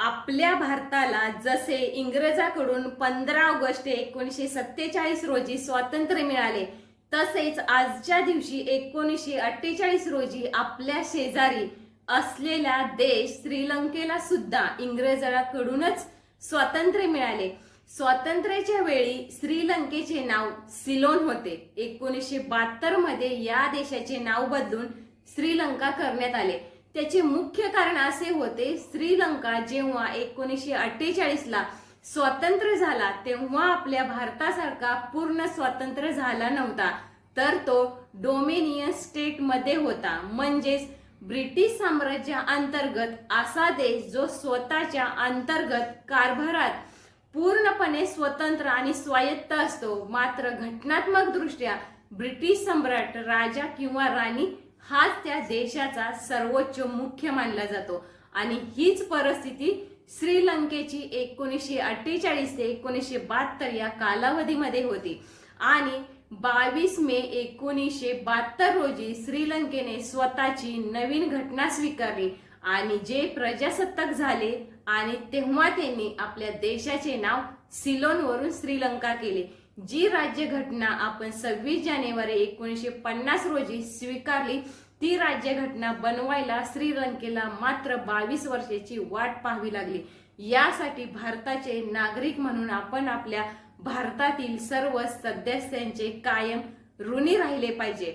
आपल्या भारताला जसे इंग्रजांकडून 15 ऑगस्ट 1947 रोजी स्वातंत्र्य मिळाले, तसेच आजच्या दिवशी 1948 रोजी आपल्या शेजारी असलेल्या देश श्रीलंकेला सुद्धा इंग्रजांकडूनच स्वातंत्र्य मिळाले। स्वातंत्र्याच्या वेळी श्रीलंकेचे नाव सिलोन होते। 1972 मध्ये या देशाचे नाव बदलून श्रीलंका करण्यात आले। त्याचे मुख्य कारण असे होते, श्रीलंका जेव्हा 1948 ला स्वतंत्र झाला तेव्हा आपल्या भारतासारखा पूर्ण स्वतंत्र झाला नव्हता, तर तो डोमिनियन स्टेट मध्ये होता, म्हणजेच ब्रिटिश साम्राज्या अंतर्गत असा देश जो स्वतःच्या अंतर्गत कारभारात पूर्णपणे स्वतंत्र आणि स्वायत्त असतो। मात्र घटनात्मक दृष्ट्या ब्रिटिश सम्राट राजा किंवा राणी हाच त्या देशाचा सर्वोच्च मुख्य मानला जातो आणि हीच परिस्थिती श्रीलंकेची 1948 ते 1972 या कालावधीमध्ये होती आणि 22 मे 1972 रोजी श्रीलंकेने स्वतःची नवीन घटना स्वीकारली आणि जे प्रजासत्ताक झाले आणि तेव्हा त्यांनी आपल्या देशाचे नाव सिलोन वरून श्रीलंका केले। जी राज्यघटना आपण 26 जानेवारी 1950 रोजी स्वीकारली, ती राज्यघटना बनवायला श्रीलंकेला मात्र 22 वर्षाची वाट पाहावी लागली। यासाठी भारताचे नागरिक म्हणून आपण आपल्या भारतातील सर्व सदस्यांचे कायम ऋणी राहिले पाहिजे।